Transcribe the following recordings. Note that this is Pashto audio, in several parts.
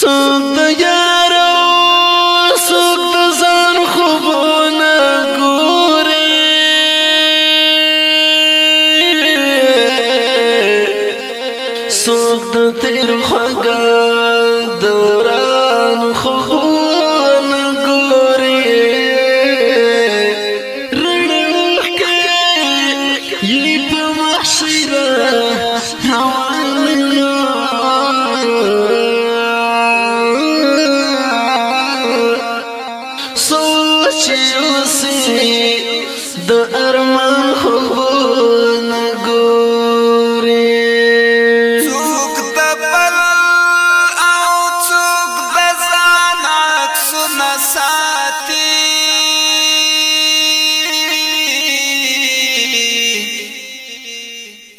څوک د یار او څوک د ځان خوبونه ګوري څوک د تیر خوږه دوران خوبونه ګوري رڼې اوښکې یې په محشره د ارمان خوبونه ګوري څوک د بل او څوک د ځان عکسونه ساتي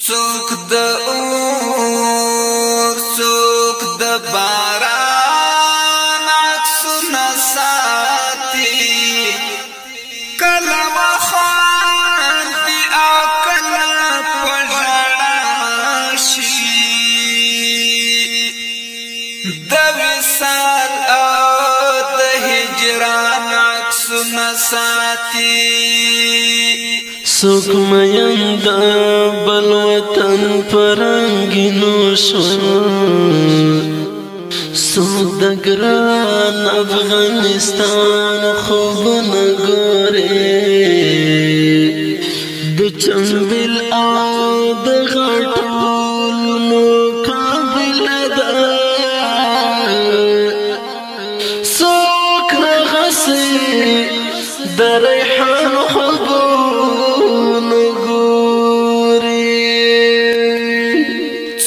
څوک د اور څوک د باران عکسونه ساتي کله د وصال او د هجران عکسونه ساتي څوک مین د بل وطن پرنګینو شو څوک د ګران افغانستان خوبونه ګوري د چنبل او د غټولو کابل ده څوک نغسي د ریحان خوبونه ګوري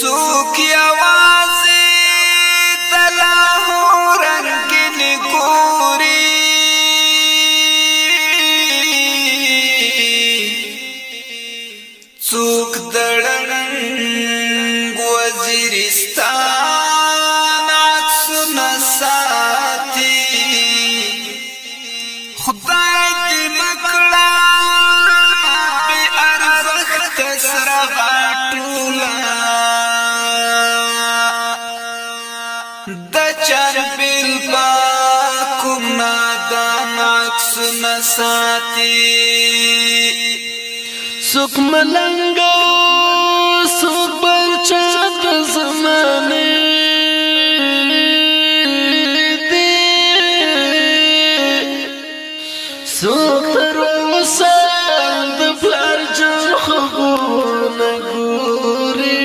څوک یوازې د لاهور رنګین ګوري څوک د ړنګ وزیرستان عکسونه ساتي خدای دې مکړه بې ارزښته سره غاټوله د چربیل په کوم نادان عکسونه ساتي څوک ملنګ څوک بچا د زمانې دی څوک تر اوسه د پلار جان خوبونه ګوري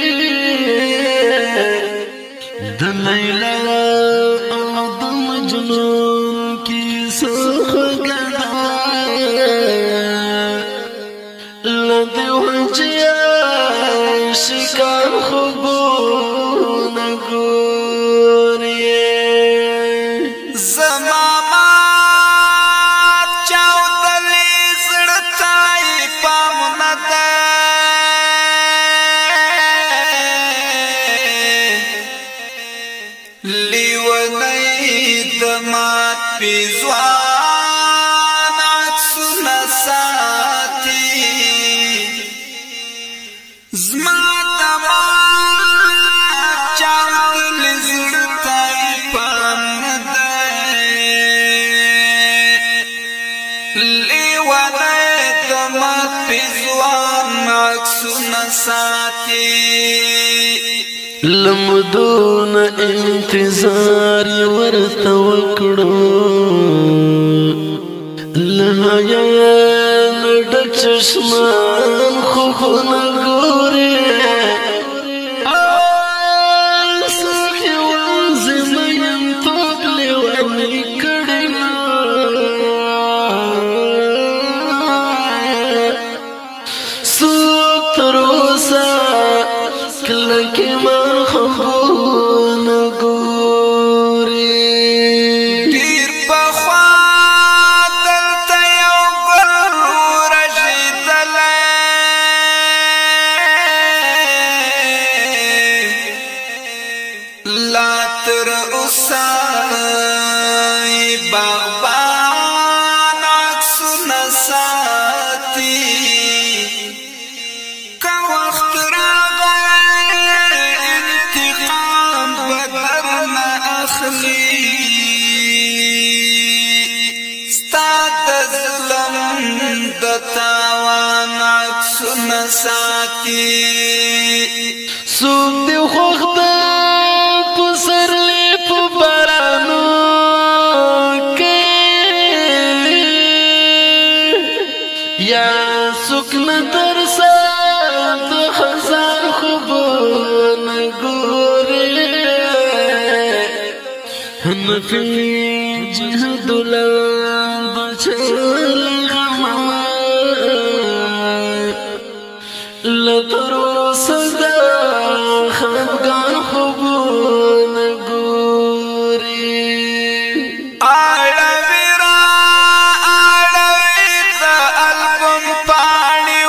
د لیلا او د مجنون کیسه خوږه لدي وجيا شكان خوبونه ګوري زماما چاودلې زړه تای پام نه ده لیونی د مات پیزوان عکسونه ساتي زما دماغ چاودلې زړه تای پام نه ده لیونی د مات پیزوان عکسونه ساتي لمدون انتظار ورته وکړو لهیان ډک چشمان خوبونه ګوري څوک یوازې مین توب لیونی کړی څوک تر اوسه کلکې مان خوبونه ګوري ډېر پخوا دلته یو ګل رژېدلی لا تر اوسه باغبان عکسونه ساتي که وخت راغی انتقام به درنه اخلي اخلي ستاد ظلم د تاوان عکسونه ساتي سوک دی خوخ دا پسرلی پو بارانو کے یا سوک ندر سات خزان خوبون گوری نفی جہد لان بچل غمان لطرو صدا خفگان خوبون گوری آڑوی را آڑوی دا البم پاڑی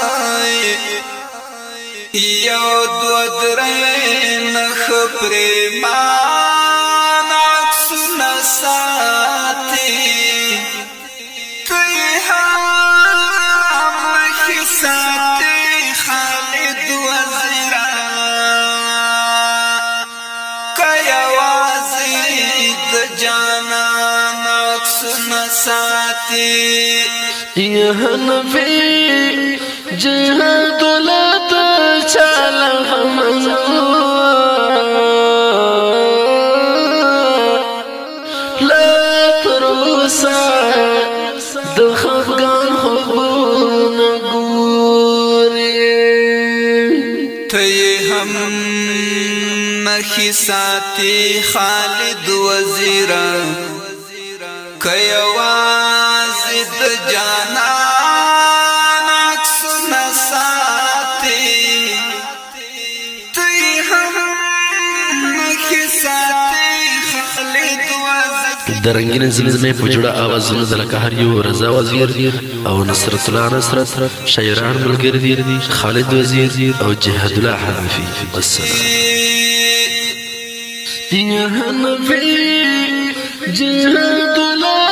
وائی یو دو درین خپریمان عکسنا ساتی توی هم خساتی خالد وزیرا کیوازی د جانان عکسنا ساتی یہ نفی جہد لات چال غمنا لا تروسا دخفگان خوبون گوری تی هم مخی ساتی خالد وزیرا کیوازی د جانان عکسنا ساتی تی هم مخی ساتی خالد وزیرا د رنگین زمزمې په جوړه آوازونه د لکه هر یو رضا وزیر او نصرت الله نصرت شاعران ملګري دي خالد وزیر او جهاد الله حنفي والسلام يا حنفي جهاد الله